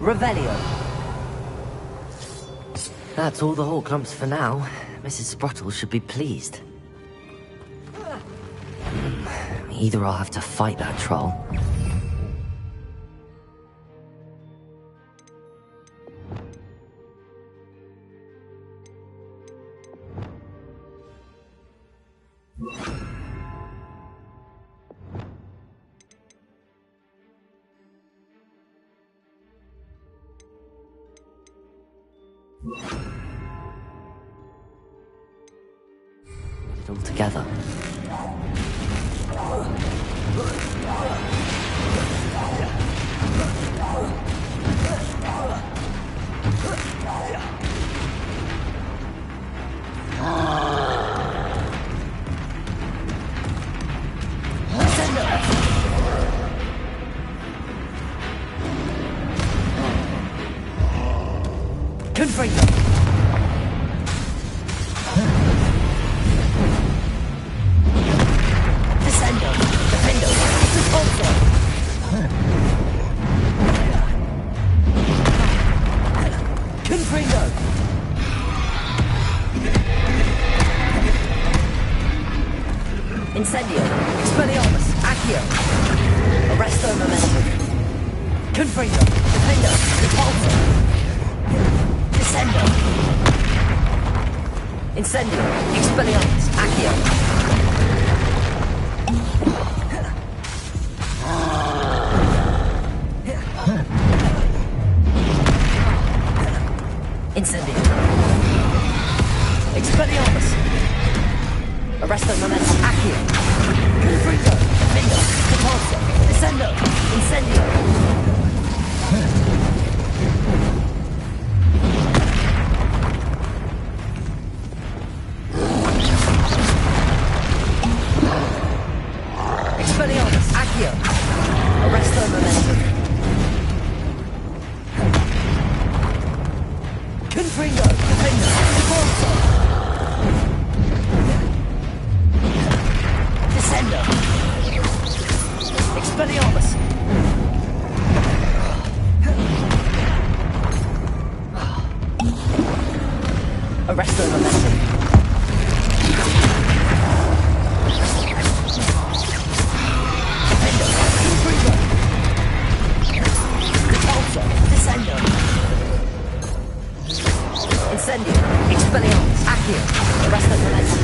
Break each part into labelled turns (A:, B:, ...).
A: Revelio. That's all the Hall clumps for now. Mrs. Sprottle should be pleased. Either I'll have to fight that troll. It all together. Confringo. Descendo. Defendo. Repulso. Confringo. Incendio. Expelliarmus. Accio. Arresto momentum. Confringo. Defendo. Repulso. Descendo. Incendio. Expelliarmus. Accio. Incendio. Expelliarmus. Arresto momentum. Accio. Confringo. Defendo. Repulso. Descendo. Incendio. Expelliarmus. Accio. Arresto momentum. Confringo. Defendo. Repulso. Descendo. Expelliarmus. Arresto momentum. Defendo. Confringo. Repulso. Descendo. Incendio. Expelliarmus. Accio. Arresto momentum.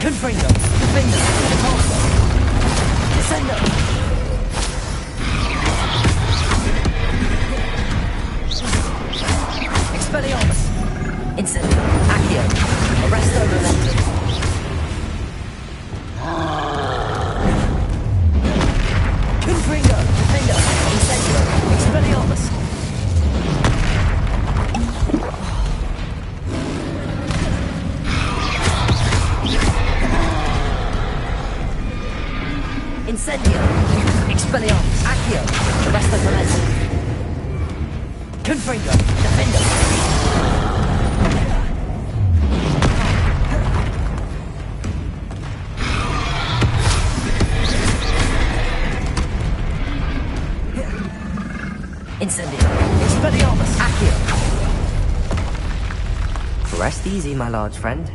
A: Confringo. Defendo. Repulso. Descendo. Expelliarmus. Incendio. Accio. Arresto momentum. Confringo. Defendo. Incendio. Expelliarmus. Incendio. Expelliarmus. Accio. Arresto momentum. Confringo. Defendo. Incendio. Expelliarmus. Accio. Rest easy, my large friend.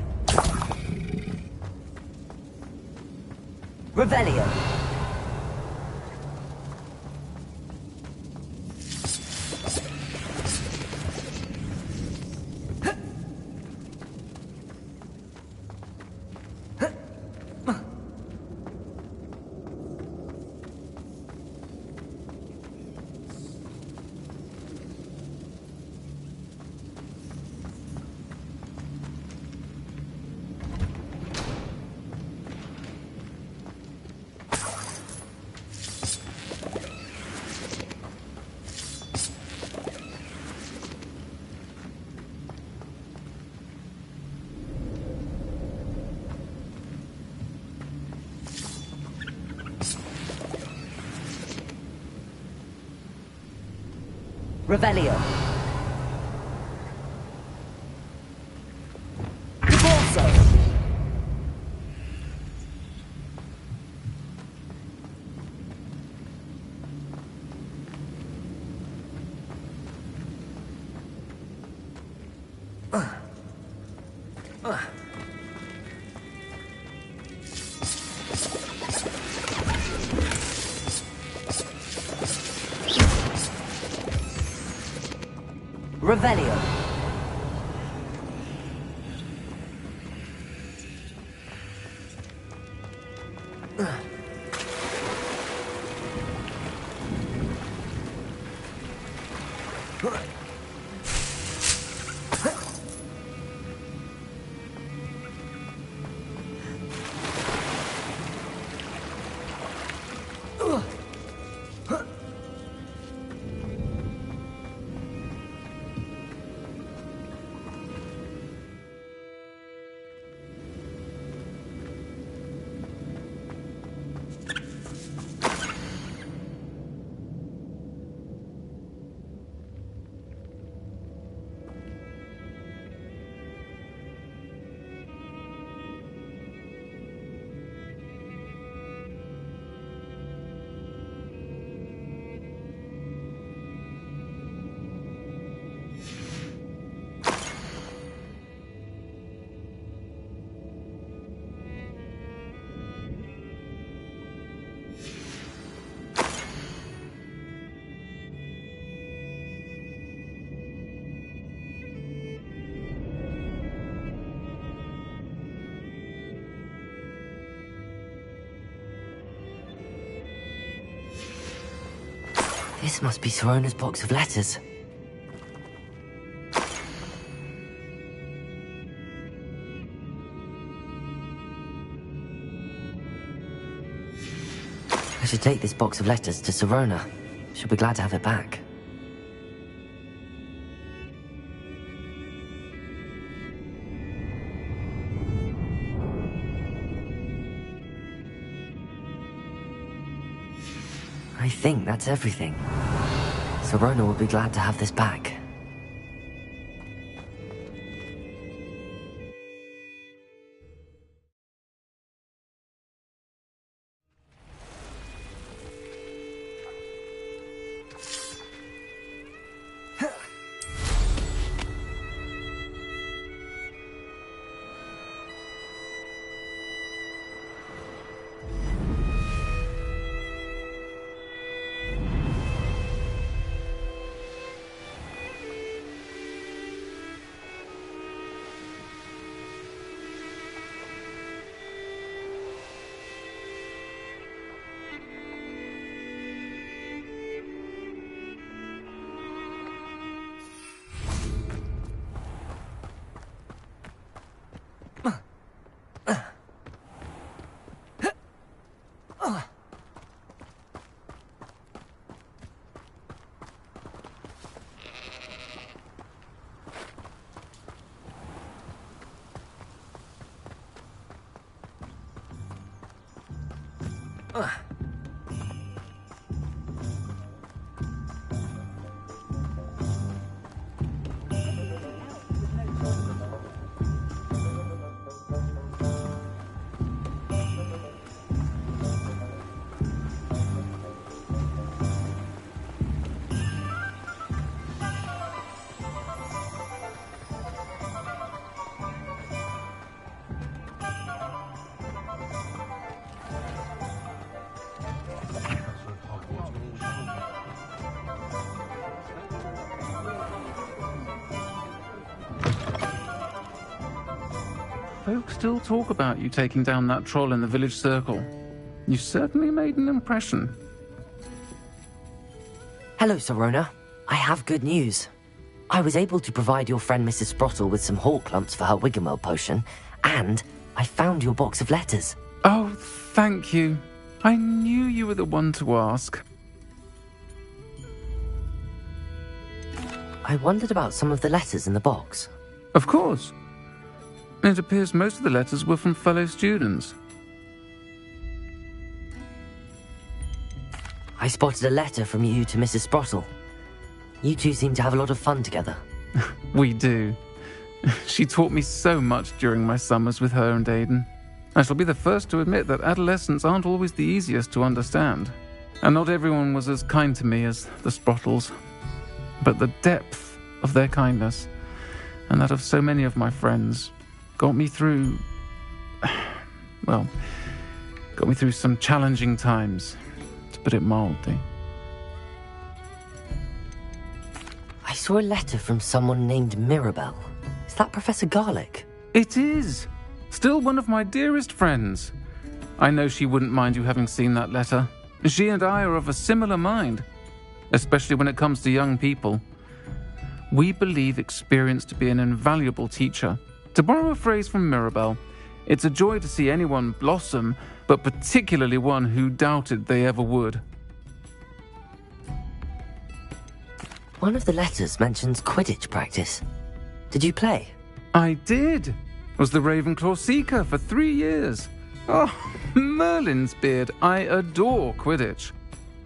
A: Revelio. Revelio. Repulso. Revelio. This must be Sirona's box of letters. I should take this box of letters to Sirona. She'll be glad to have it back. I think that's everything. Sirona will be glad to have this back.
B: Folks still talk about you taking down that troll in the village circle. You certainly made an impression.
A: Hello, Sirona. I have good news. I was able to provide your friend Mrs. Sprottle with some hawk lumps for her Wiggenweld potion, and I found your box of letters.
B: Oh, thank you. I knew you were the one to ask.
A: I wondered about some of the letters in the box.
B: Of course. It appears most of the letters were from fellow students.
A: I spotted a letter from you to Mrs. Sprottle. You two seem to have a lot of fun together.
B: We do. She taught me so much during my summers with her and Aidan. I shall be the first to admit that adolescents aren't always the easiest to understand. And not everyone was as kind to me as the Sprottles. But the depth of their kindness, and that of so many of my friends, got me through some challenging times, to put it mildly.
A: I saw a letter from someone named Mirabelle. Is that Professor Garlick?
B: It is! Still one of my dearest friends. I know she wouldn't mind you having seen that letter. She and I are of a similar mind, especially when it comes to young people. We believe experience to be an invaluable teacher. To borrow a phrase from Mirabelle, it's a joy to see anyone blossom, but particularly one who doubted they ever would.
A: One of the letters mentions Quidditch practice. Did you play?
B: I did. Was the Ravenclaw Seeker for 3 years. Oh, Merlin's beard, I adore Quidditch.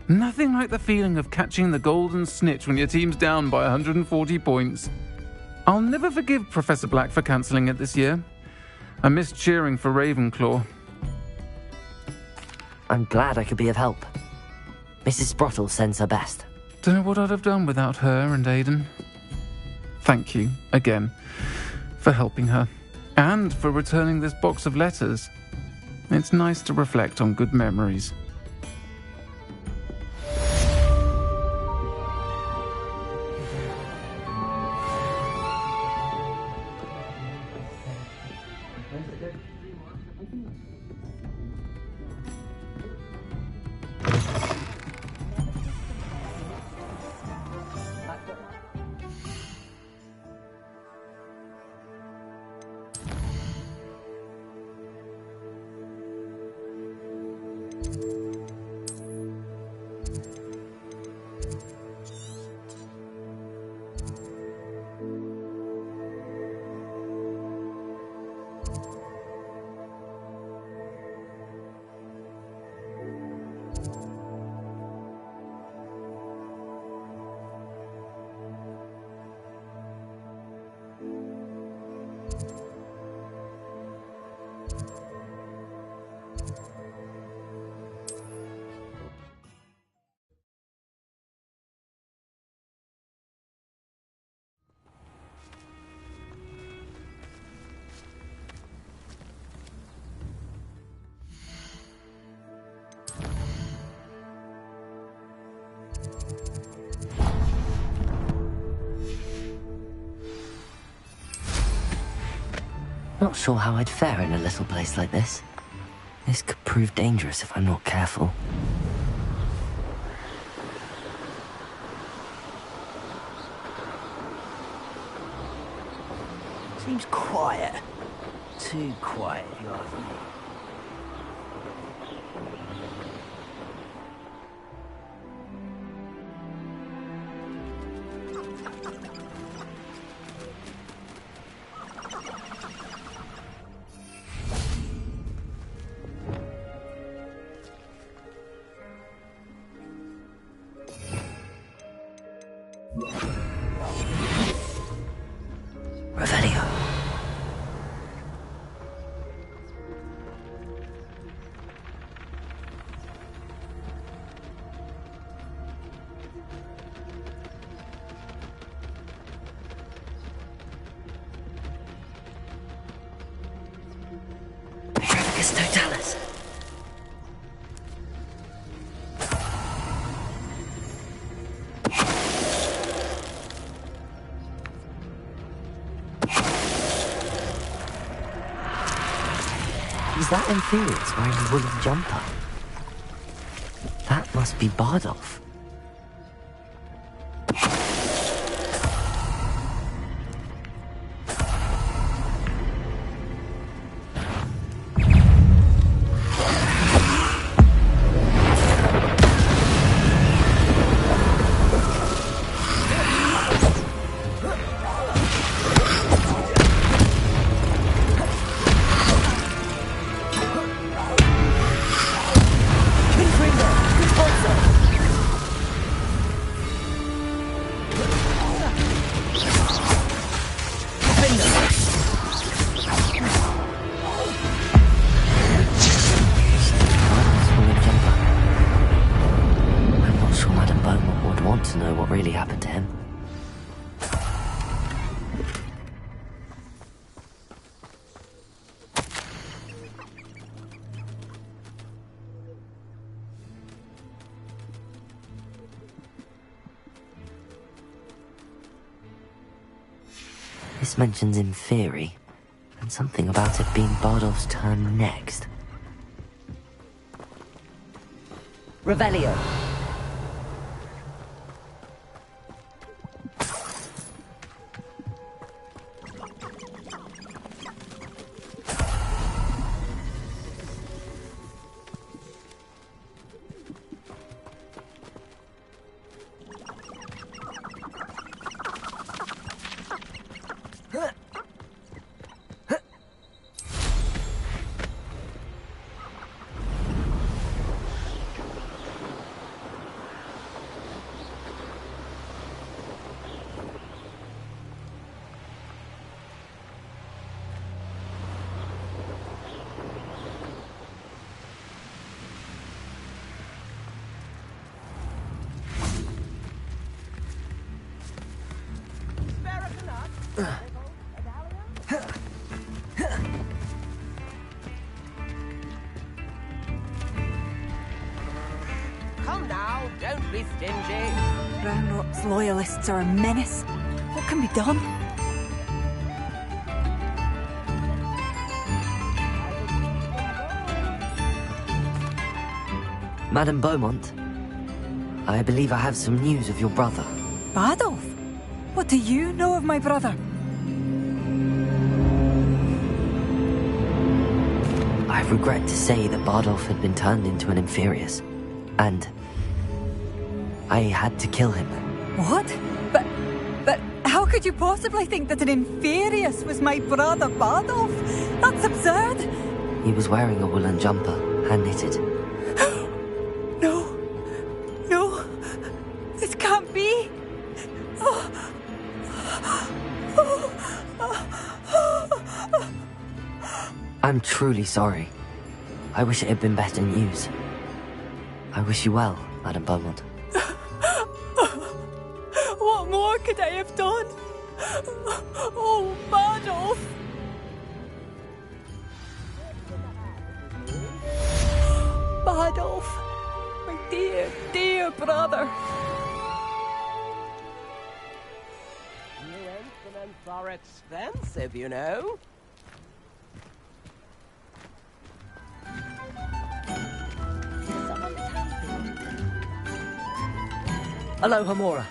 B: Nothing like the feeling of catching the golden snitch when your team's down by 140 points. I'll never forgive Professor Black for cancelling it this year. I missed cheering for Ravenclaw.
A: I'm glad I could be of help. Mrs. Sprottle sends her best.
B: Don't know what I'd have done without her and Aidan. Thank you, again, for helping her. And for returning this box of letters. It's nice to reflect on good memories.
A: Not sure how I'd fare in a little place like this. This could prove dangerous if I'm not careful.
C: Seems quiet. Too quiet, if you ask me.
A: Revelio. Petrificus totalis. Is that Inferius wearing a woolen jumper? That must be Bardolph. To know what really happened to him. This mentions Inferi, and something about it being Bardolph's turn next. Revelio.
D: Come now, don't be stingy.
E: Brown Rock's loyalists are a menace. What can be done?
A: Madame Beaumont, I believe I have some news of your brother.
E: Bardolph? What do you know of my brother?
A: I regret to say that Bardolph had been turned into an Inferius, and I had to kill him.
E: What? But how could you possibly think that an Inferius was my brother Bardolph? That's absurd!
A: He was wearing a woolen jumper, hand-knitted.
E: No, this can't be.
A: I'm truly sorry. I wish it had been better news. I wish you well, Madame Beaumont.
E: What more could I have done? Oh, Bardolph! Bardolph, my dear, dear brother.
D: New instruments are expensive, you know.
A: Aloha, Mora.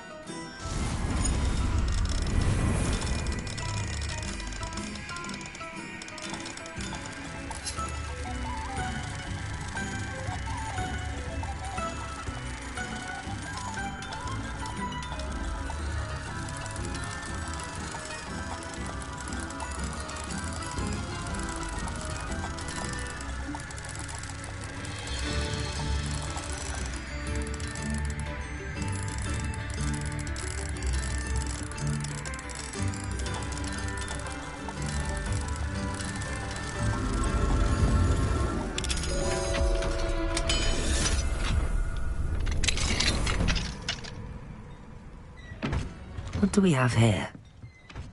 A: What do we have here?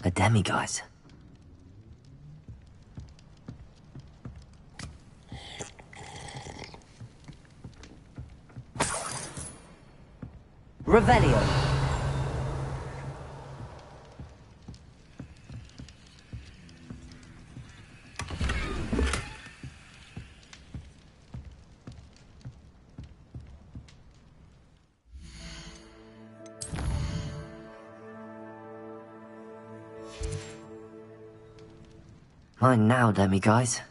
A: A demiguise. Revelio. Mine now, demiguise.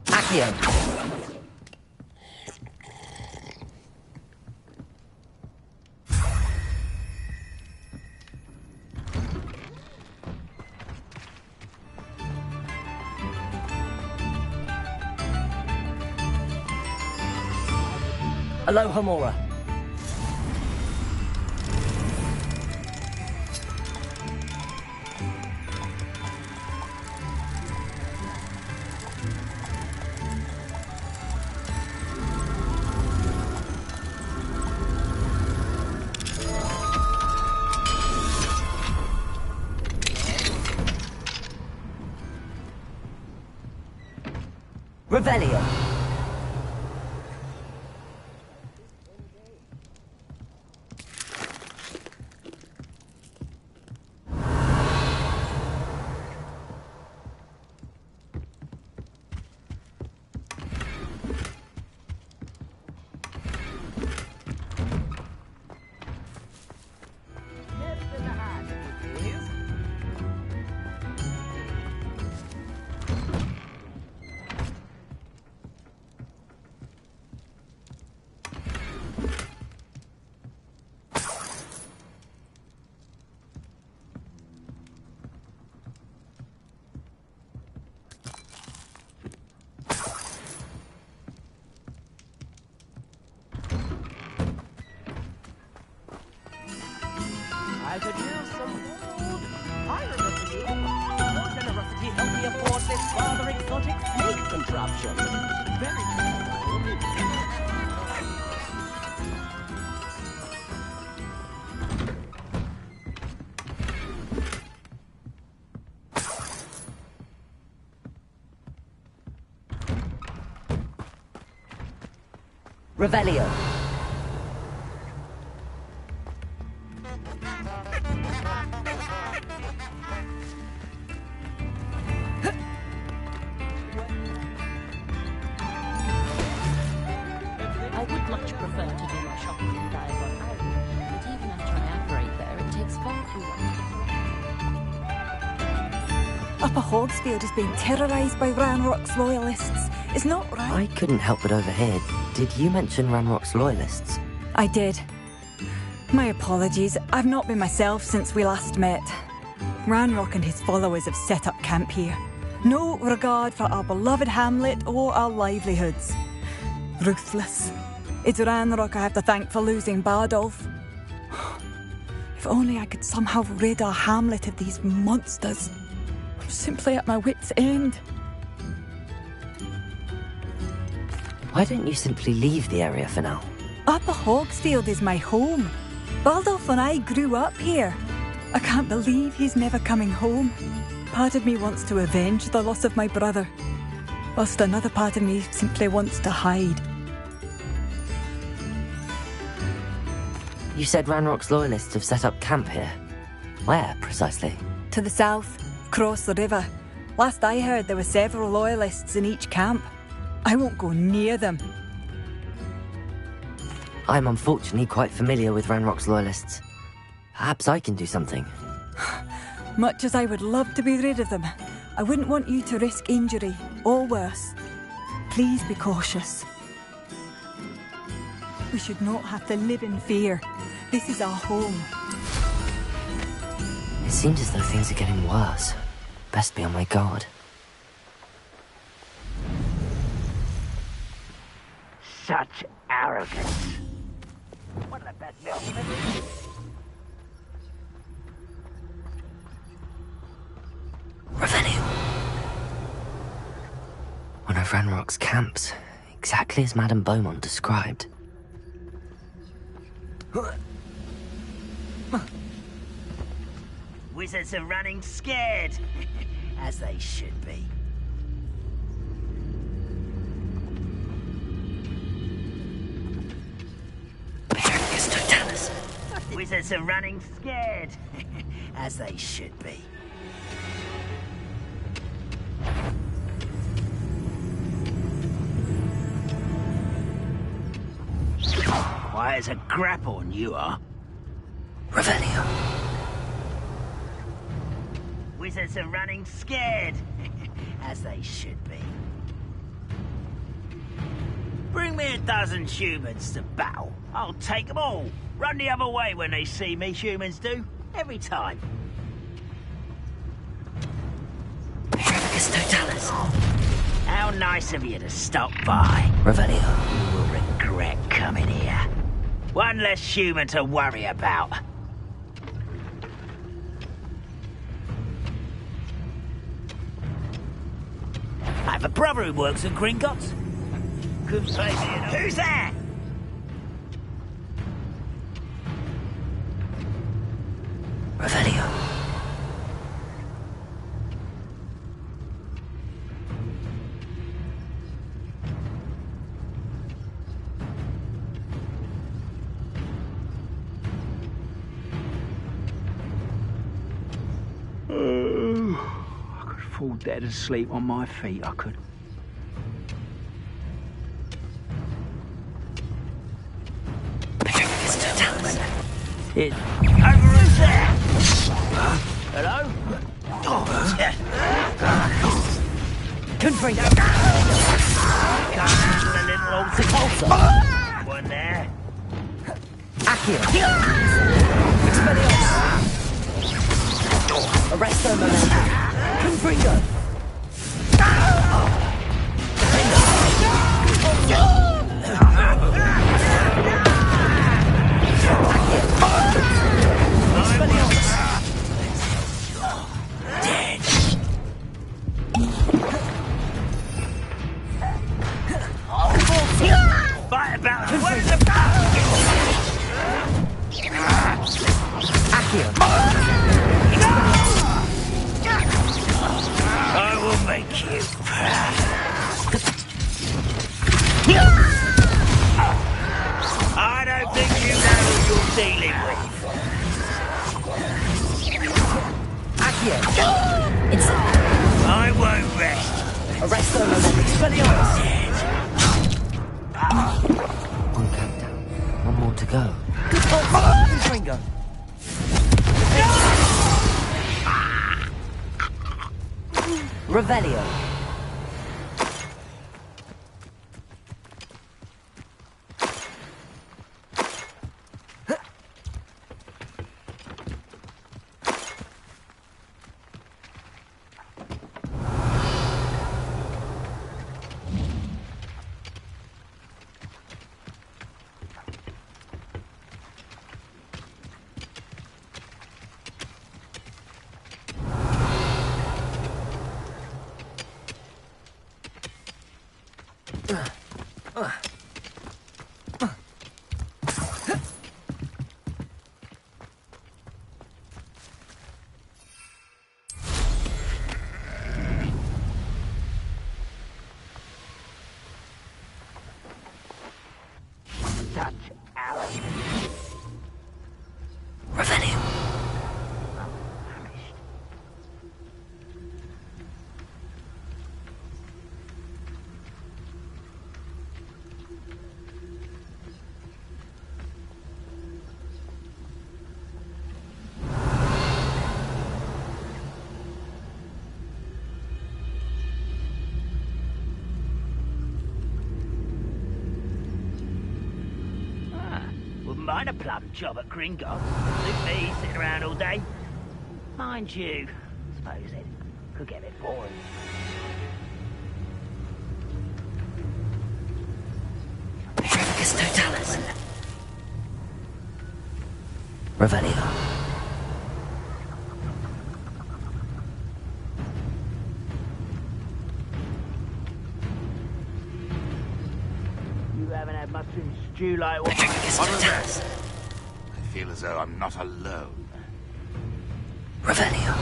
A: Accio. Aloha, Mora. Revelio.
D: Nest in the hand, please. I could use some gold. I remember you. Your generosity helped me afford this rather exotic snake contraption. Very
A: Revelio.
F: I would much prefer to do my shopping in Diagon Island, but even after I operate there, it takes far too long.
E: Upper Hogsfield is being terrorised by Ranrock's loyalists. It's not right.
A: I couldn't help but overhear. Did you mention Ranrock's loyalists?
E: I did. My apologies. I've not been myself since we last met. Ranrock and his followers have set up camp here. No regard for our beloved hamlet or our livelihoods. Ruthless. It's Ranrock I have to thank for losing Bardolph. If only I could somehow rid our hamlet of these monsters. I'm simply at my wit's end.
A: Why don't you simply leave the area for now?
E: Upper Hogsfield is my home. Bardolph and I grew up here. I can't believe he's never coming home. Part of me wants to avenge the loss of my brother, whilst another part of me simply wants to hide.
A: You said Ranrock's loyalists have set up camp here. Where, precisely?
E: To the south, across the river. Last I heard, there were several loyalists in each camp. I won't go near them.
A: I'm unfortunately quite familiar with Ranrock's loyalists. Perhaps I can do something.
E: Much as I would love to be rid of them, I wouldn't want you to risk injury, or worse. Please be cautious. We should not have to live in fear. This is our home.
A: It seems as though things are getting worse. Best be on my guard.
C: Such arrogance. One of the best men.
A: Revenue. One of Ranrock's camps, exactly as Madame Beaumont described.
C: Wizards are running scared, as they should be.
A: Pericus Totalis.
C: Wizards are running scared, as they should be. Quiet as a grapple, you are.
A: Revelio.
C: Wizards are running scared, as they should be. Bring me a dozen humans to battle. I'll take them all. Run the other way when they see me, humans do. Every time.
A: Pericus Totalis.
C: How nice of you to stop by.
A: Revelio.
C: You will regret coming here. One less human to worry about. I have a brother who works at Gringotts. Could play me in. Who's there?
A: Revelio.
G: fall dead asleep on my feet, I could.
C: It... Over there! Hello? Oh, yeah.
A: Confringo!
C: Come to the little old sepulchre. One there.
A: Accio! Expelliarmus! Arresto Momentum! Confringo!
C: Fight about it! What is
A: Accio!
C: I will make you proud. I don't think you know who you're dealing with.
A: Accio! It's...
C: I won't rest.
A: Arresto Momentum! Expelliarmus! One countdown. One more to go. Confringo! Revelio!
C: Such arrogance.
A: Revelio!
C: Wouldn't mind a plum job at Gringotts. Suit me sitting around all day. Mind you, suppose it could get a bit boring.
A: Primus Totalis! Revelio!
C: You haven't had mushroom stew like what?
A: Primus
H: What was that?
A: Totalis!
H: I feel as though I'm not alone.
A: Revelio!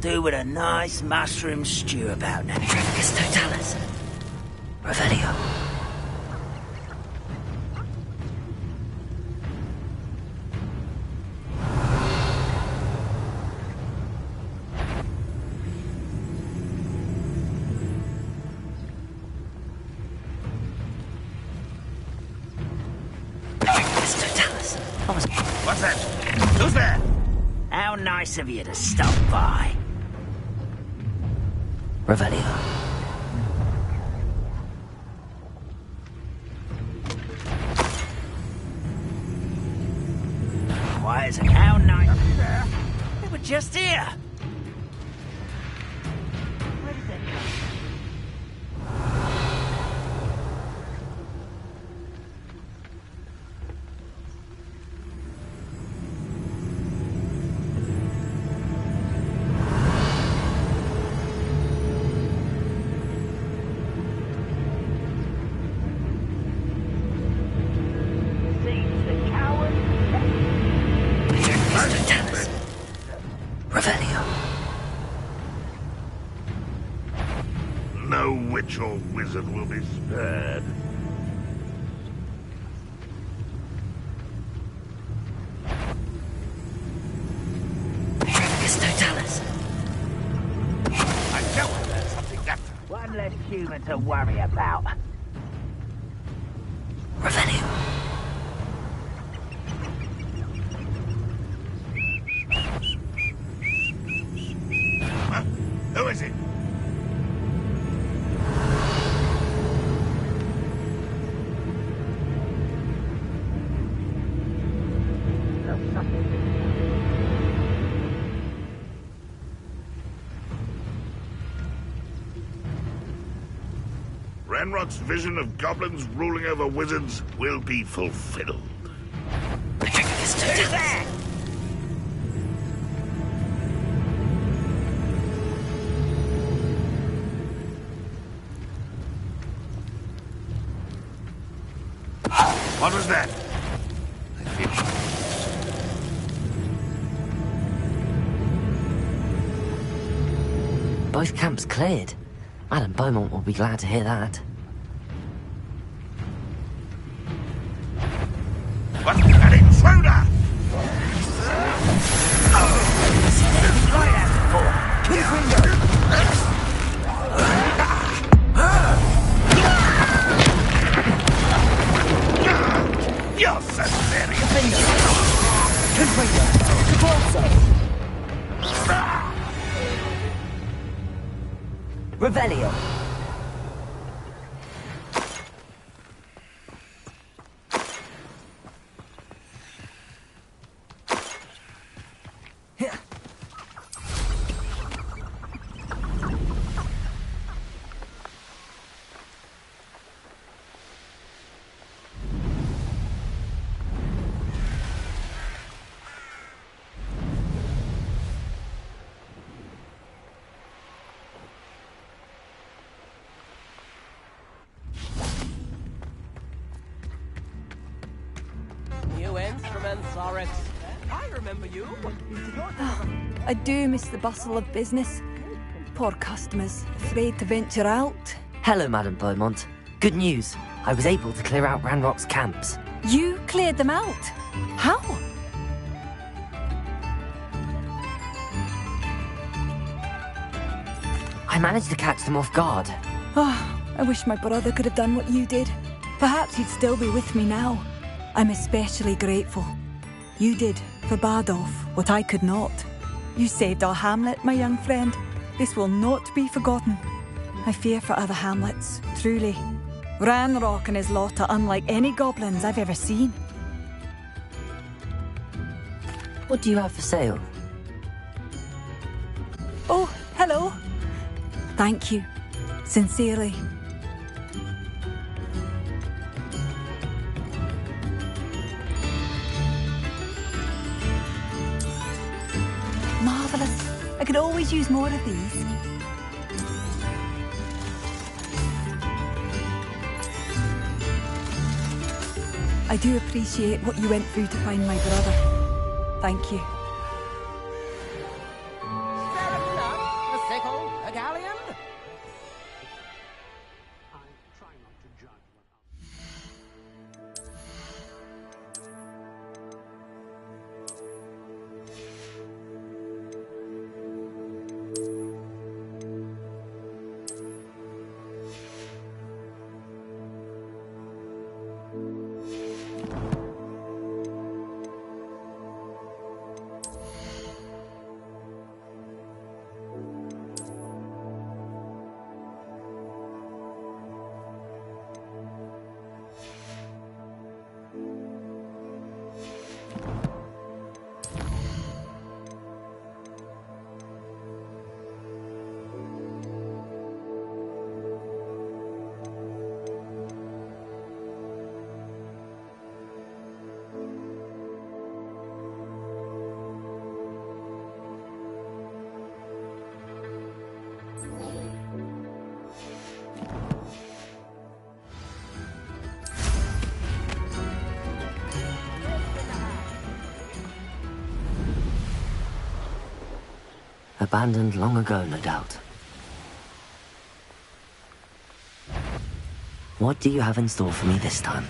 C: Do with a nice mushroom stew about now.
A: Primus Totalis! Revelio! Primus Totalis!
H: What's that? Who's there?
C: How nice of you to stop by.
A: Revelio!
C: Why is it how nice? They were just here. Where did they come? Seems the coward.
A: Primus Totalis! Revelio!
H: your wizard will be spared.
A: Totalis.
H: I know there's something left.
C: One less human to worry about.
A: Revelio.
H: Huh? Who is it? Ranrock's vision of goblins ruling over wizards will be fulfilled.
A: Patricus Totalis.
H: What was that? I feel...
A: Both camps cleared. Madame Beaumont will be glad to hear that.
H: What's an intruder? You're so very...
A: Revelio.
D: New instruments are I remember you.
E: I do miss the bustle of business. Poor customers, afraid to venture out.
A: Hello, Madame Beaumont. Good news. I was able to clear out Ranrock's camps.
E: You cleared them out? How?
A: I managed to catch them off guard.
E: I wish my brother could have done what you did. Perhaps he'd still be with me now. I'm especially grateful. You did, for Bardolph, what I could not. You saved our hamlet, my young friend. This will not be forgotten. I fear for other hamlets, truly. Ranrock and his lot are unlike any goblins I've ever seen.
A: What do you have for sale?
E: Oh, hello. Thank you. Sincerely. Marvellous. I could always use more of these. I do appreciate what you went through to find my brother. Thank you.
D: A sickle, a galleon.
A: Abandoned long ago, no doubt. What do you have in store for me this time?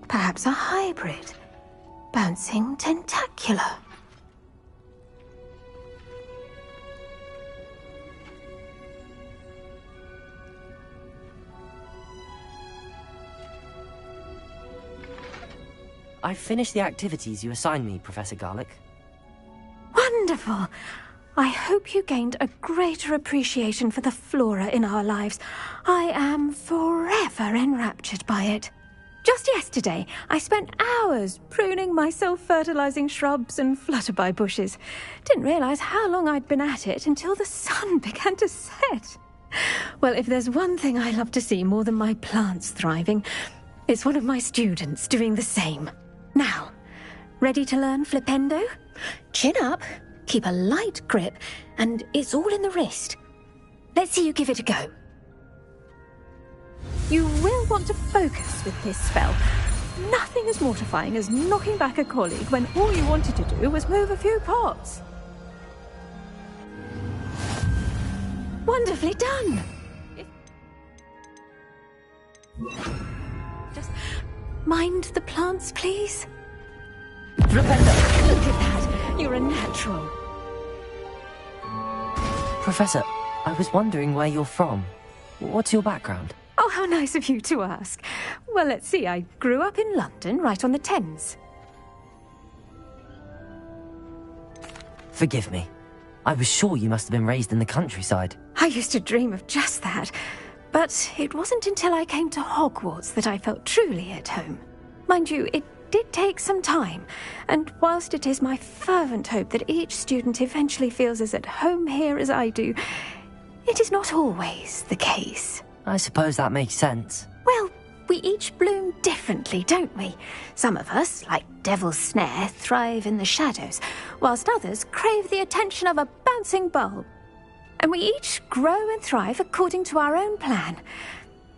I: Perhaps a hybrid. Bouncing tentacular.
A: I've finished the activities you assigned me, Professor Garlick.
I: Wonderful! I hope you gained a greater appreciation for the flora in our lives. I am forever enraptured by it. Just yesterday, I spent hours pruning my self-fertilizing shrubs and flutterby bushes. Didn't realize how long I'd been at it until the sun began to set. Well, if there's one thing I love to see more than my plants thriving, it's one of my students doing the same. Now, ready to learn Flipendo? Chin up, keep a light grip, and it's all in the wrist. Let's see you give it a go. You will want to focus with this spell. Nothing as mortifying as knocking back a colleague when all you wanted to do was move a few pots. Wonderfully done! mind the plants, please?
A: Ravello!
I: Look at that! You're a natural.
A: Professor, I was wondering where you're from. What's your background?
I: Oh, how nice of you to ask. Well, let's see. I grew up in London, right on the Thames.
A: Forgive me. I was sure you must have been raised in the countryside.
I: I used to dream of just that. But it wasn't until I came to Hogwarts that I felt truly at home. Mind you, it did take some time, and whilst it is my fervent hope that each student eventually feels as at home here as I do, it is not always the case.
A: I suppose that makes sense.
I: Well, we each bloom differently, don't we? Some of us, like Devil's Snare, thrive in the shadows, whilst others crave the attention of a bouncing bulb. And we each grow and thrive according to our own plan.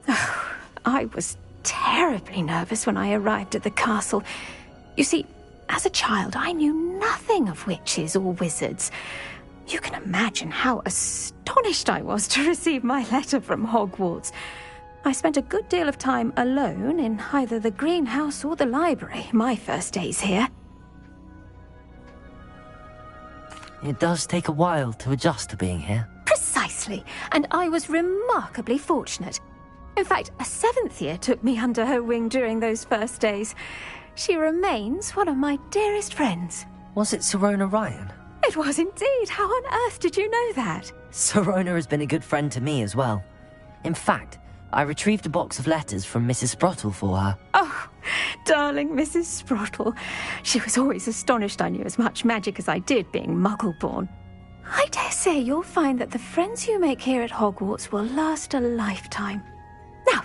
I: Oh, I was terribly nervous when I arrived at the castle. You see, as a child, I knew nothing of witches or wizards. You can imagine how astonished I was to receive my letter from Hogwarts. I spent a good deal of time alone in either the greenhouse or the library, my first days here.
A: It does take a while to adjust to being here.
I: Precisely, and I was remarkably fortunate. In fact, a 7th year took me under her wing during those first days. She remains one of my dearest friends.
A: Was it Sirona Ryan?
I: It was indeed. How on earth did you know that?
A: Sirona has been a good friend to me as well. In fact, I retrieved a box of letters from Mrs. Sprottle for her.
I: Oh, darling Mrs. Sprottle. She was always astonished I knew as much magic as I did, being Muggle-born. I dare say you'll find that the friends you make here at Hogwarts will last a lifetime. Now,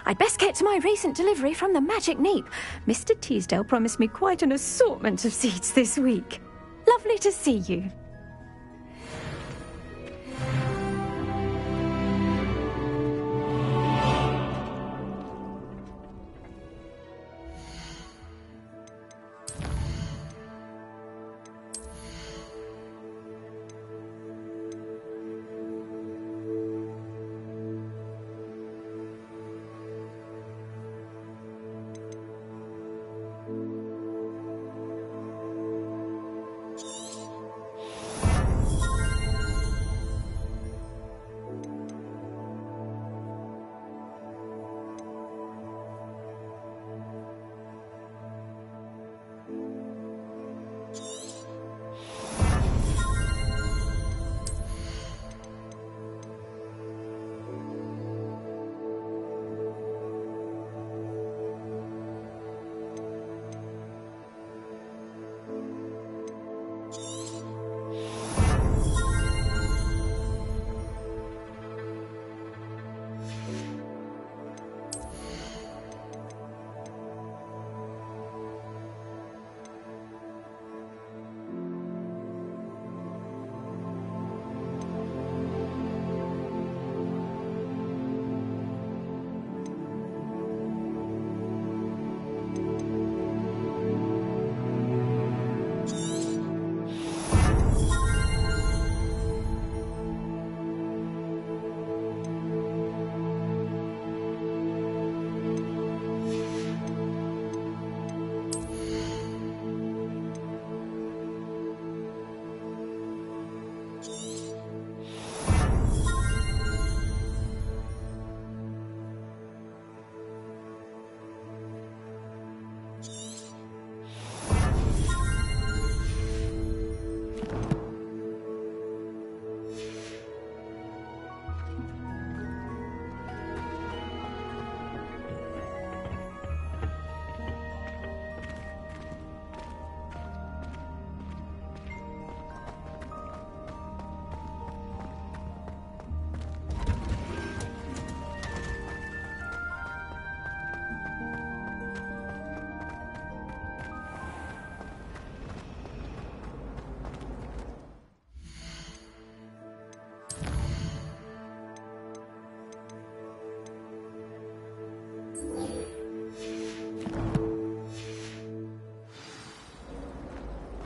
I: I'd best get to my recent delivery from the Magic Neep. Mr. Teasdale promised me quite an assortment of seeds this week. Lovely to see you.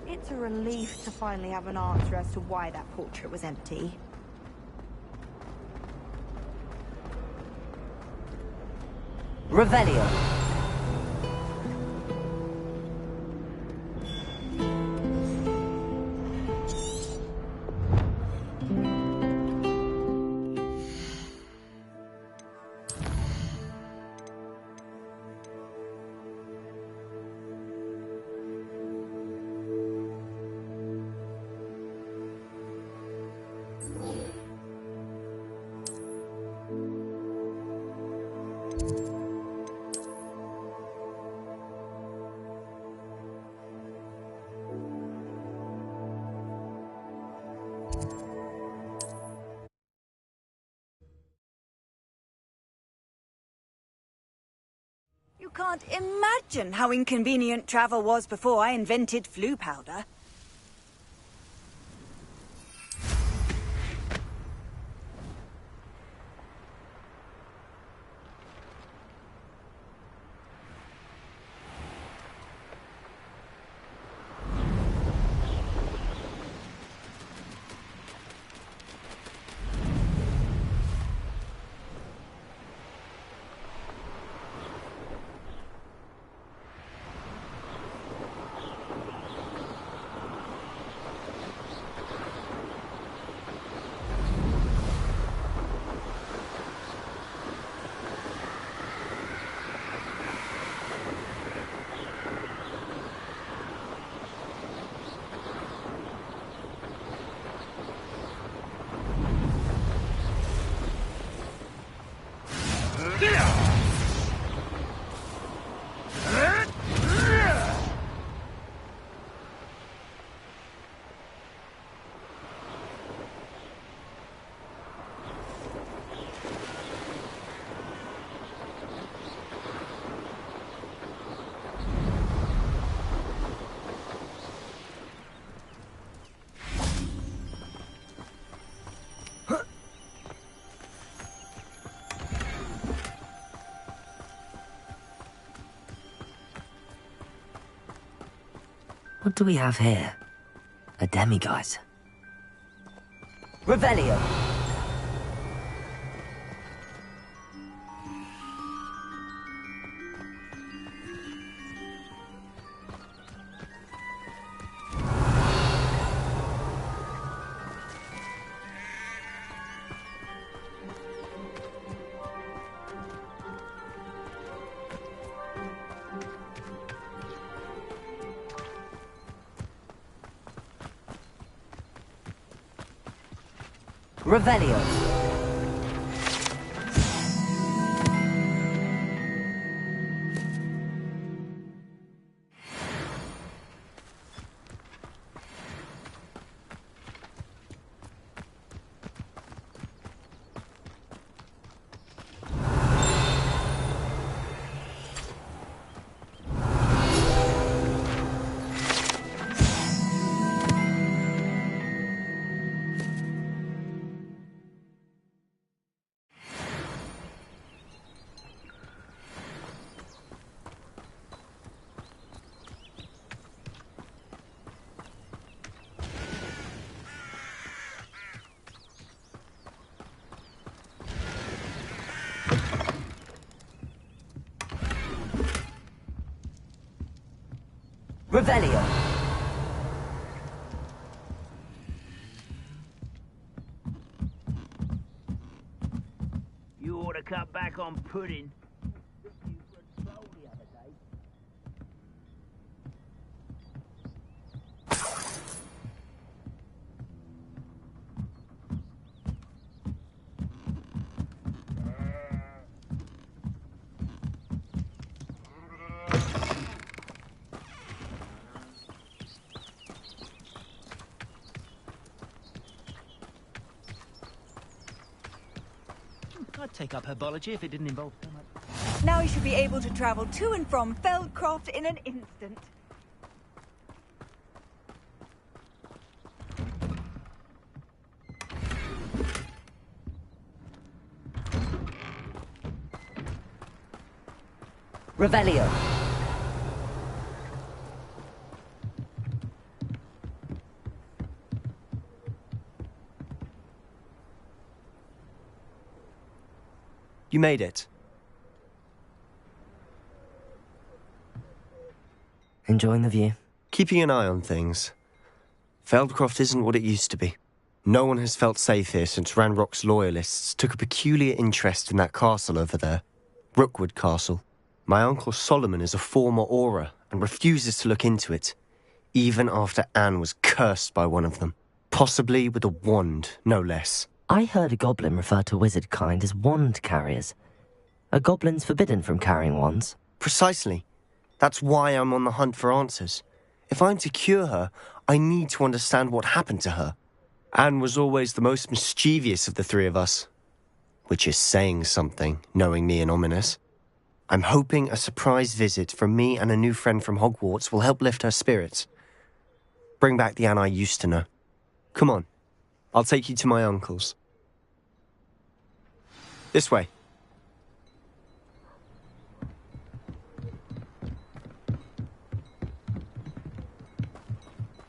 J: It's a relief to finally have an answer as to why that portrait was empty.
A: Revelio.
E: You can't imagine how inconvenient travel was before I invented flu powder.
A: What do we have here? A demiguise. Revelio! Revelio. Revelio.
C: You ought to cut back on pudding.
D: I'd take up herbology if it didn't involve so much.
E: Now we should be able to travel to and from Feldcroft in an instant.
A: Revelio.
K: You made it.
A: Enjoying the view?
K: Keeping an eye on things. Feldcroft isn't what it used to be. No one has felt safe here since Ranrock's loyalists took a peculiar interest in that castle over there. Rookwood Castle. My uncle Solomon is a former Auror and refuses to look into it, even after Anne was cursed by one of them. Possibly with a wand, no less.
A: I heard a goblin refer to wizard kind as wand carriers. Are goblins forbidden from carrying wands?
K: Precisely. That's why I'm on the hunt for answers. If I'm to cure her, I need to understand what happened to her. Anne was always the most mischievous of the three of us. Which is saying something, knowing me and Ominous. I'm hoping a surprise visit from me and a new friend from Hogwarts will help lift her spirits. Bring back the Anne I used to know. Come on, I'll take you to my uncle's. This way.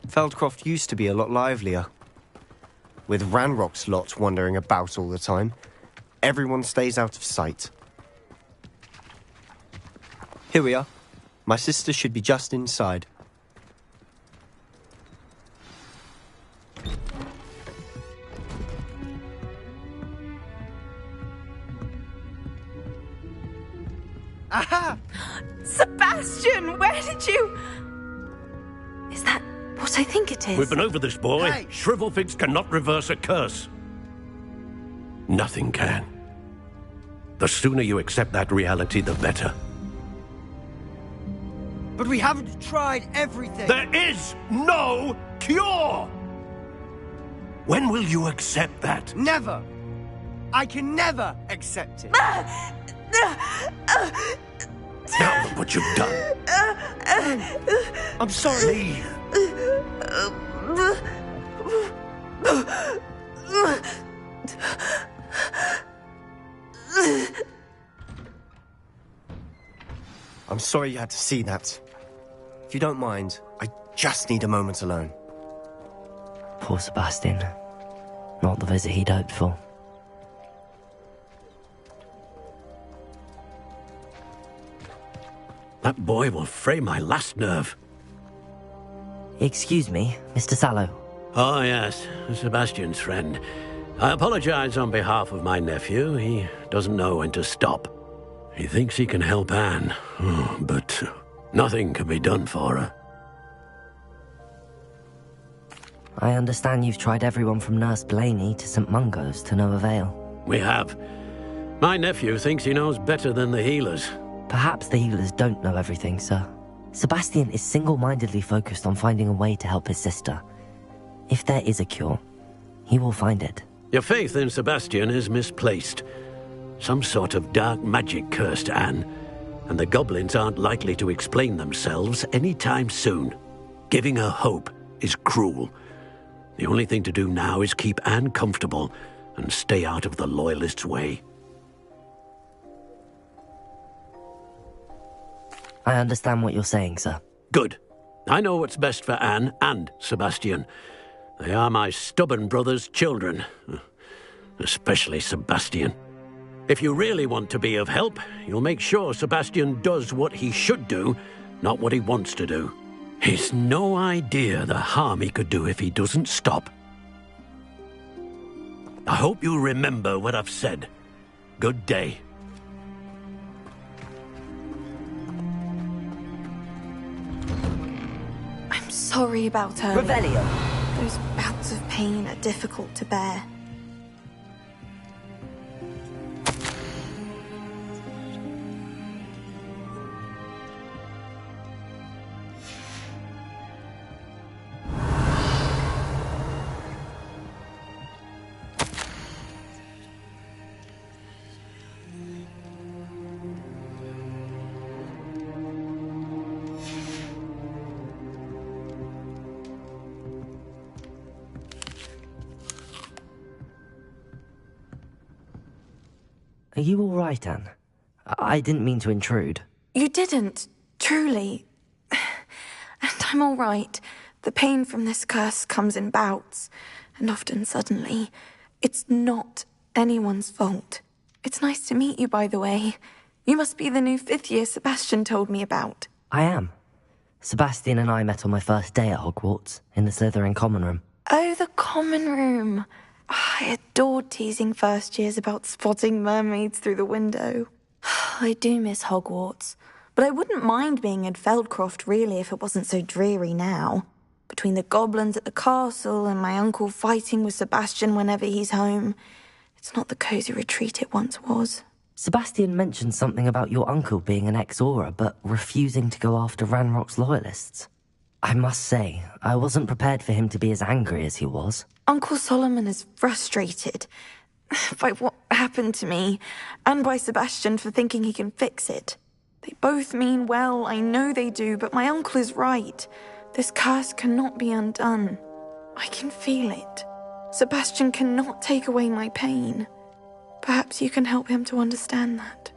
K: Feldcroft used to be a lot livelier. With Ranrock's lot wandering about all the time, everyone stays out of sight. Here we are. My sister should be just inside.
E: Aha! Sebastian, where did you...
I: Is that what I think it is?
L: We've been over this, boy.
K: Hey.
L: Shrivelfigs cannot reverse a curse. Nothing can. The sooner you accept that reality, the better.
D: But we haven't tried everything.
L: There is no cure! When will you accept that?
D: Never. I can never accept it.
L: Now look what you've done.
D: I'm sorry.
K: I'm sorry you had to see that. If you don't mind, I just need a moment alone.
A: Poor Sebastian. Not the visit he'd hoped for.
L: That boy will fray my last nerve.
A: Excuse me, Mr. Sallow.
L: Oh, yes, Sebastian's friend. I apologize on behalf of my nephew. He doesn't know when to stop. He thinks he can help Anne, but nothing can be done for her.
A: I understand you've tried everyone from Nurse Blaney to St. Mungo's to no avail.
L: We have. My nephew thinks he knows better than the healers.
A: Perhaps the healers don't know everything, sir. Sebastian is single-mindedly focused on finding a way to help his sister. If there is a cure, he will find it.
L: Your faith in Sebastian is misplaced. Some sort of dark magic cursed Anne, and the goblins aren't likely to explain themselves anytime soon. Giving her hope is cruel. The only thing to do now is keep Anne comfortable and stay out of the Loyalists' way.
A: I understand what you're saying, sir.
L: Good. I know what's best for Anne and Sebastian. They are my stubborn brother's children. Especially Sebastian. If you really want to be of help, you'll make sure Sebastian does what he should do, not what he wants to do. He's no idea the harm he could do if he doesn't stop. I hope you remember what I've said. Good day.
J: I'm sorry about her.
A: Revelio.
J: Those bouts of pain are difficult to bear.
A: Are you all right, Anne? I didn't mean to intrude.
J: You didn't, truly. And I'm all right. The pain from this curse comes in bouts, and often suddenly. It's not anyone's fault. It's nice to meet you, by the way. You must be the new 5th year Sebastian told me about.
A: I am. Sebastian and I met on my first day at Hogwarts, in the Slytherin common room.
J: Oh, the common room. I adored teasing first years about spotting mermaids through the window. I do miss Hogwarts, but I wouldn't mind being in Feldcroft really if it wasn't so dreary now. Between the goblins at the castle and my uncle fighting with Sebastian whenever he's home, it's not the cosy retreat it once was.
A: Sebastian mentioned something about your uncle being an ex-Auror, but refusing to go after Ranrock's loyalists. I must say, I wasn't prepared for him to be as angry as he was.
J: Uncle Solomon is frustrated by what happened to me, and by Sebastian for thinking he can fix it. They both mean well, I know they do, but my uncle is right. This curse cannot be undone. I can feel it. Sebastian cannot take away my pain. Perhaps you can help him to understand that.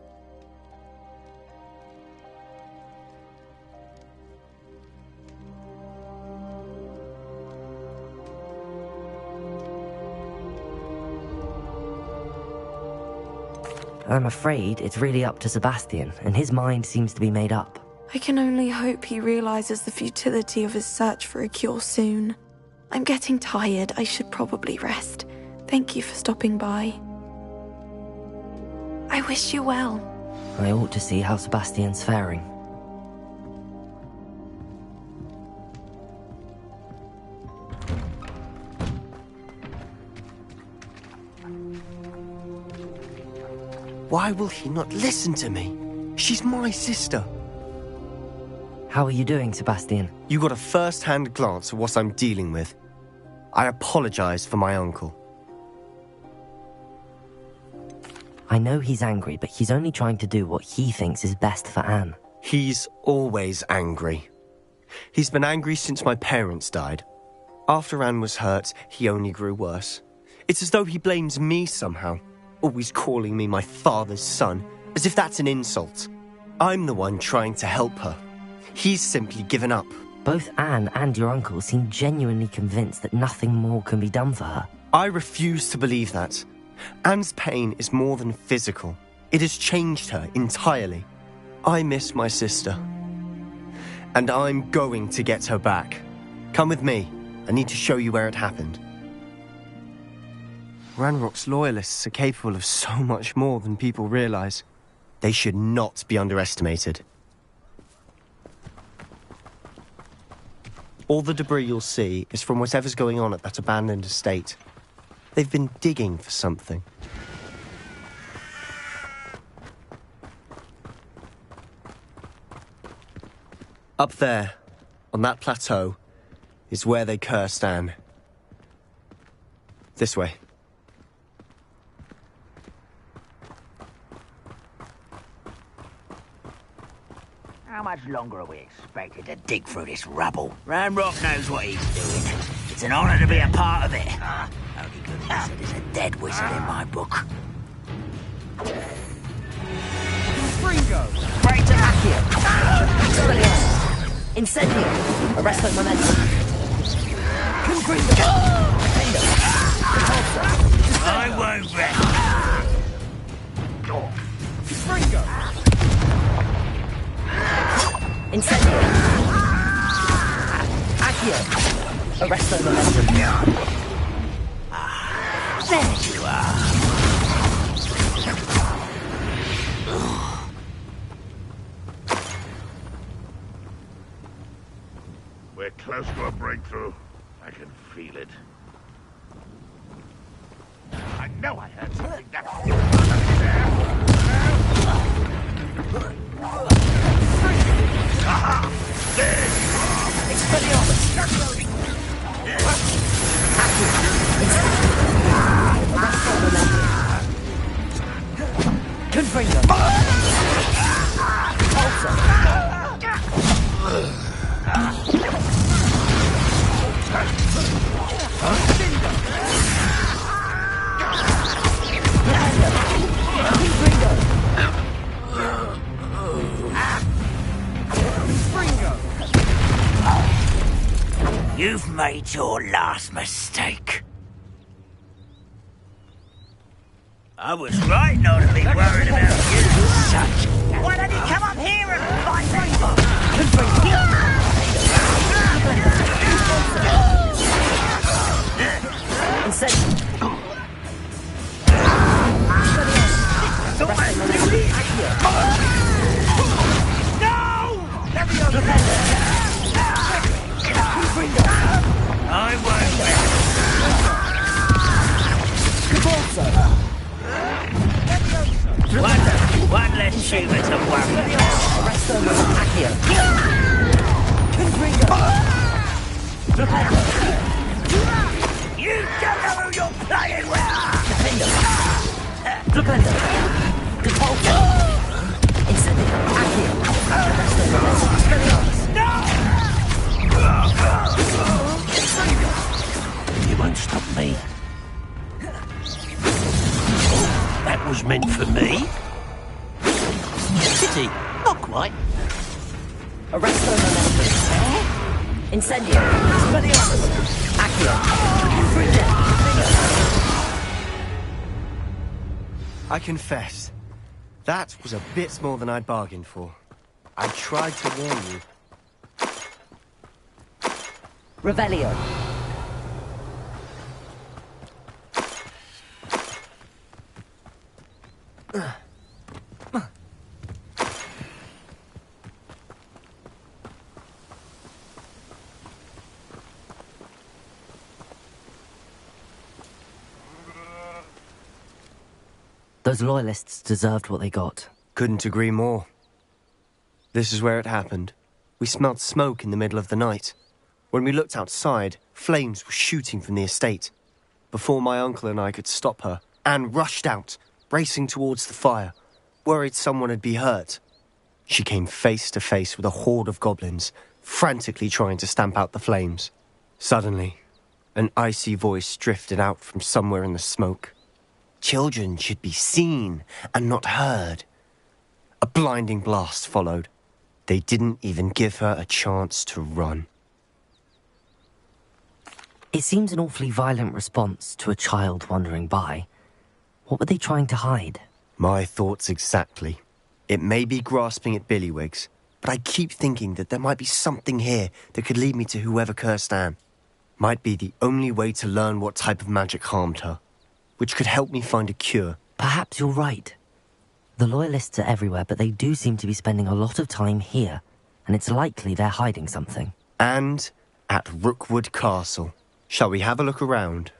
A: I'm afraid it's really up to Sebastian, and his mind seems to be made up.
J: I can only hope he realizes the futility of his search for a cure soon. I'm getting tired. I should probably rest. Thank you for stopping by. I wish you well.
A: I ought to see how Sebastian's faring.
K: Why will he not listen to me? She's my sister.
A: How are you doing, Sebastian?
K: You got a first-hand glance at what I'm dealing with. I apologize for my uncle.
A: I know he's angry, but he's only trying to do what he thinks is best for Anne.
K: He's always angry. He's been angry since my parents died. After Anne was hurt, he only grew worse. It's as though he blames me somehow, always calling me my father's son, as if that's an insult. I'm the one trying to help her. He's simply given up.
A: Both Anne and your uncle seem genuinely convinced that nothing more can be done for her.
K: I refuse to believe that. Anne's pain is more than physical. It has changed her entirely. I miss my sister. And I'm going to get her back. Come with me. I need to show you where it happened. Ranrock's loyalists are capable of so much more than people realize. They should not be underestimated. All the debris you'll see is from whatever's going on at that abandoned estate. They've been digging for something. Up there, on that plateau, is where they cursed Anne. This way.
C: How much longer are we expected to dig through this rubble? Ranrock knows what he's doing. It's an honor to be a part of it. Only good wizard is a dead wizard in my book.
D: Ringo!
A: Break to Accio! Incendio! Arresto momentum! Confringo!
C: I won't rest!
D: Ringo!
A: Incendio! Accio! Arresto momentum!
C: There you are!
H: We're close to a breakthrough. I can feel it. I know I heard something that... Aha! There you are!
A: Expelliarmus! Confringo! Pulsar!
C: You've made your last mistake. I was right not to be worried about you, such. Why don't you come up here and fight me? No! One less shooter to worry. You don't know who you're playing with!
L: You won't stop me. That was meant for me. Pity, not quite.
A: Arresto momentum. Incendio. Expelliarmus. Accio.
K: I confess, that was a bit more than I'd bargained for. I tried to warn you.
A: Revelio. Those loyalists deserved what they got.
K: Couldn't agree more. This is where it happened. We smelled smoke in the middle of the night. When we looked outside, flames were shooting from the estate. Before my uncle and I could stop her, Anne rushed out, racing towards the fire, worried someone had been hurt. She came face to face with a horde of goblins, frantically trying to stamp out the flames. Suddenly, an icy voice drifted out from somewhere in the smoke. Children should be seen and not heard. A blinding blast followed. They didn't even give her a chance to run.
A: It seems an awfully violent response to a child wandering by. What were they trying to hide?
K: My thoughts exactly. It may be grasping at billywhigs, but I keep thinking that there might be something here that could lead me to whoever cursed Anne. Might be the only way to learn what type of magic harmed her, which could help me find a cure.
A: Perhaps you're right. The loyalists are everywhere, but they do seem to be spending a lot of time here, and it's likely they're hiding something.
K: And at Rookwood Castle. Shall we have a look around?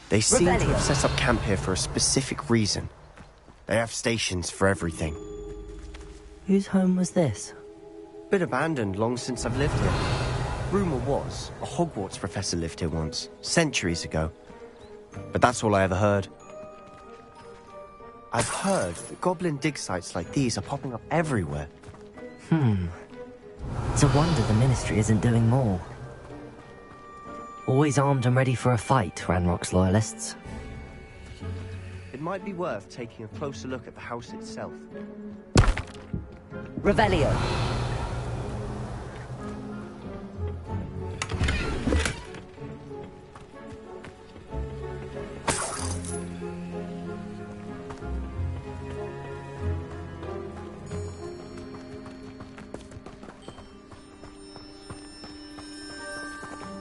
K: They seem to have set up camp here for a specific reason. They have stations for everything.
A: Whose home was this?
K: Been abandoned long since I've lived here. Rumour was, a Hogwarts professor lived here once, centuries ago. But that's all I ever heard. I've heard that goblin dig sites like these are popping up everywhere.
A: It's a wonder the Ministry isn't doing more. Always armed and ready for a fight, Ranrock's loyalists.
K: It might be worth taking a closer look at the house itself.
A: Revelio.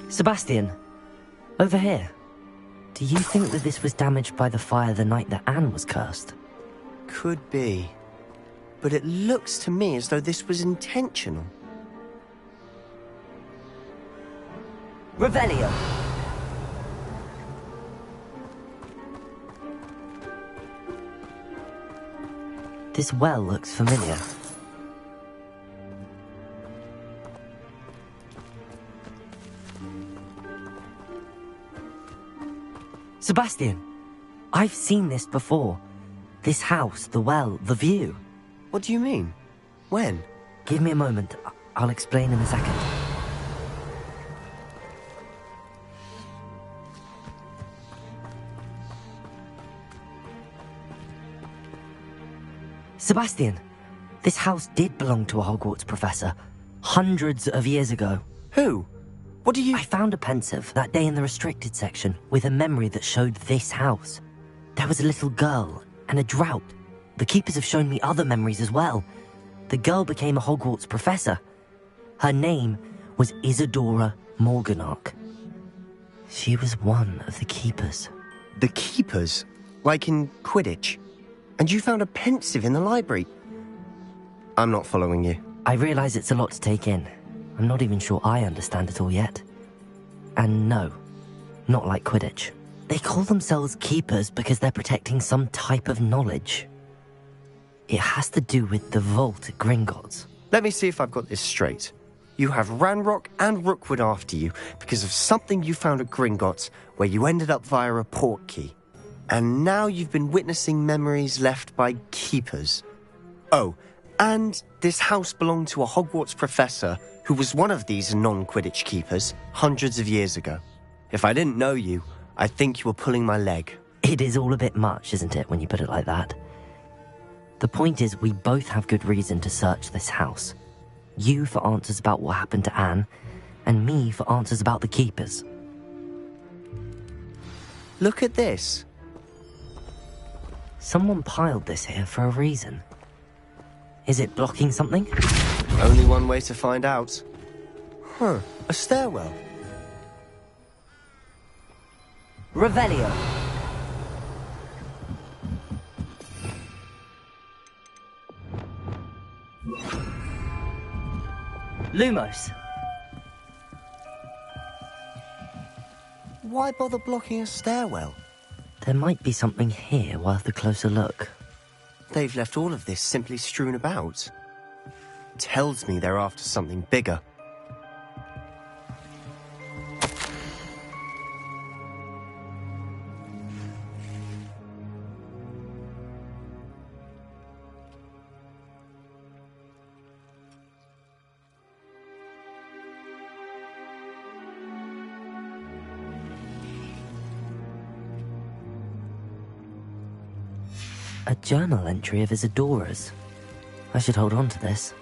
A: Sebastian, over here. Do you think that this was damaged by the fire the night that Anne was cursed?
K: Could be. But it looks to me as though this was intentional.
A: Revelio. This well looks familiar. Sebastian, I've seen this before. This house, the well, the view.
K: What do you mean? When?
A: Give me a moment. I'll explain in a second. Sebastian, this house did belong to a Hogwarts professor. Hundreds of years ago.
K: Who? What do you...
A: I found a pensive that day in the restricted section with a memory that showed this house. There was a little girl and a drought. The keepers have shown me other memories as well. The girl became a Hogwarts professor. Her name was Isadora Morganach. She was one of the keepers.
K: The keepers? Like in Quidditch? And you found a pensive in the library? I'm not following you.
A: I realize it's a lot to take in. I'm not even sure I understand it all yet. And no, not like Quidditch. They call themselves keepers because they're protecting some type of knowledge. It has to do with the vault at Gringotts.
K: Let me see if I've got this straight. You have Ranrock and Rookwood after you because of something you found at Gringotts where you ended up via a port key. And now you've been witnessing memories left by keepers. Oh, and this house belonged to a Hogwarts professor who was one of these non-Quidditch keepers hundreds of years ago. If I didn't know you, I'd think you were pulling my leg.
A: It is all a bit much, isn't it, when you put it like that? The point is, we both have good reason to search this house. You for answers about what happened to Anne, and me for answers about the keepers.
K: Look at this.
A: Someone piled this here for a reason. Is it blocking something?
K: Only one way to find out. Huh, a stairwell.
A: Revelio. Lumos.
K: Why bother blocking a stairwell?
A: There might be something here worth a closer look.
K: They've left all of this simply strewn about. Tells me they're after something bigger.
A: A journal entry of Isadora's. I should hold on to this.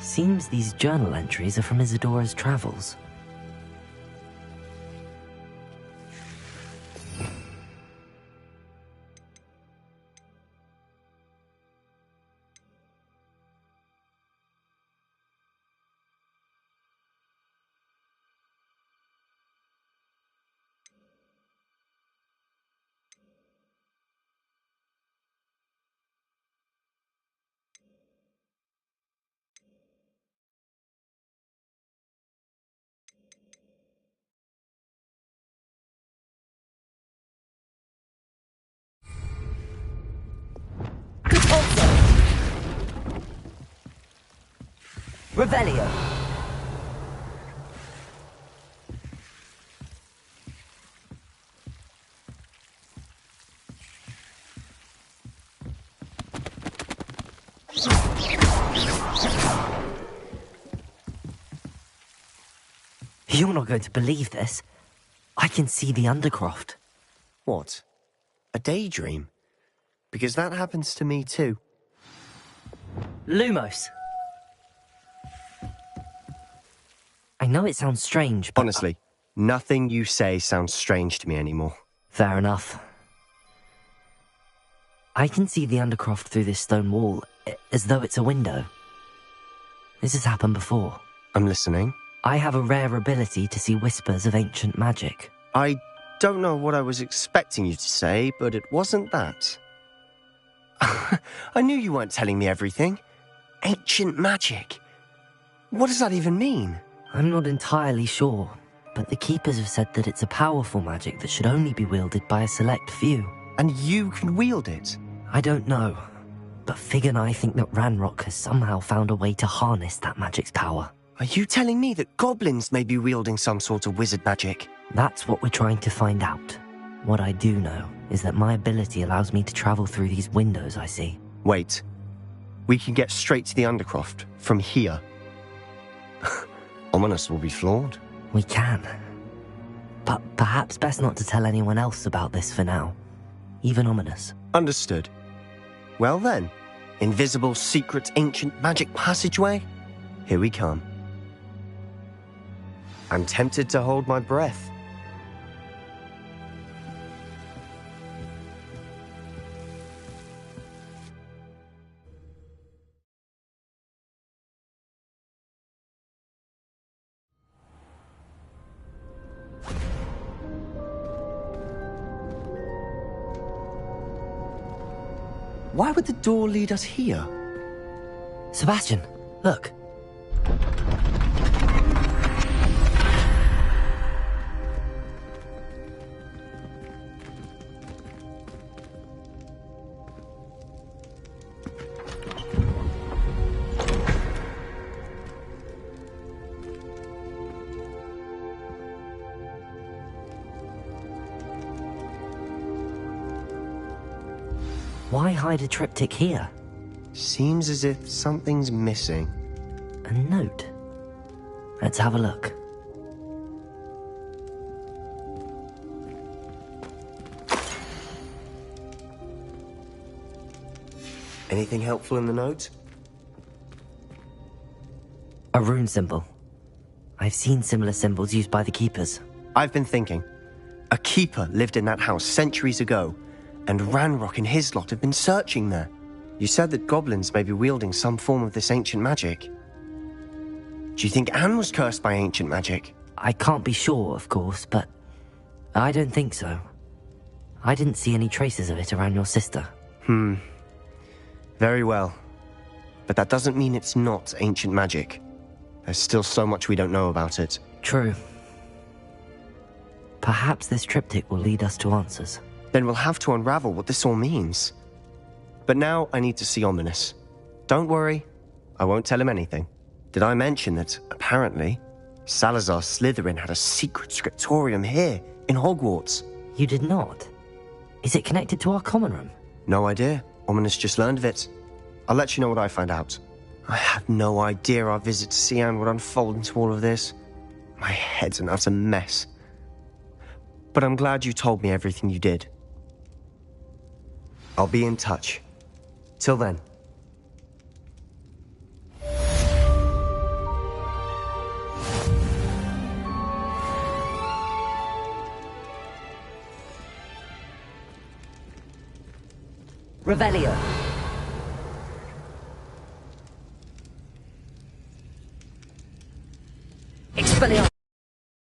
A: Seems these journal entries are from Isadora's travels. Revelio. You're not going to believe this. I can see the Undercroft.
K: What? A daydream? Because that happens to me too.
A: Lumos. I know it sounds strange, but...
K: Honestly, nothing you say sounds strange to me anymore.
A: Fair enough. I can see the Undercroft through this stone wall, as though it's a window. This has happened before.
K: I'm listening.
A: I have a rare ability to see whispers of ancient magic.
K: I don't know what I was expecting you to say, but it wasn't that. I knew you weren't telling me everything. Ancient magic. What does that even mean?
A: I'm not entirely sure, but the Keepers have said that it's a powerful magic that should only be wielded by a select few.
K: And you can wield it?
A: I don't know, but Fig and I think that Ranrock has somehow found a way to harness that magic's power.
K: Are you telling me that goblins may be wielding some sort of wizard magic?
A: That's what we're trying to find out. What I do know is that my ability allows me to travel through these windows I see.
K: Wait. We can get straight to the Undercroft from here. Ominous will be flawed.
A: We can. But perhaps best not to tell anyone else about this for now. Even Ominous.
K: Understood. Well then, invisible, secret, ancient magic passageway? Here we come. I'm tempted to hold my breath. Why would the door lead us here?
A: Sebastian, look. Why hide a triptych here?
K: Seems as if something's missing.
A: A note. Let's have a look.
K: Anything helpful in the note?
A: A rune symbol. I've seen similar symbols used by the keepers.
K: I've been thinking. A keeper lived in that house centuries ago, and Ranrock and his lot have been searching there. You said that goblins may be wielding some form of this ancient magic. Do you think Anne was cursed by ancient magic?
A: I can't be sure, of course, but I don't think so. I didn't see any traces of it around your sister.
K: Very well. But that doesn't mean it's not ancient magic. There's still so much we don't know about it.
A: True. Perhaps this triptych will lead us to answers.
K: Then we'll have to unravel what this all means. But now I need to see Ominous. Don't worry, I won't tell him anything. Did I mention that, apparently, Salazar Slytherin had a secret scriptorium here, in Hogwarts?
A: You did not? Is it connected to our common room?
K: No idea. Ominous just learned of it. I'll let you know what I find out. I had no idea our visit to Cian would unfold into all of this. My head's an utter mess. But I'm glad you told me everything you did. I'll be in touch. Till then.
A: Revelio.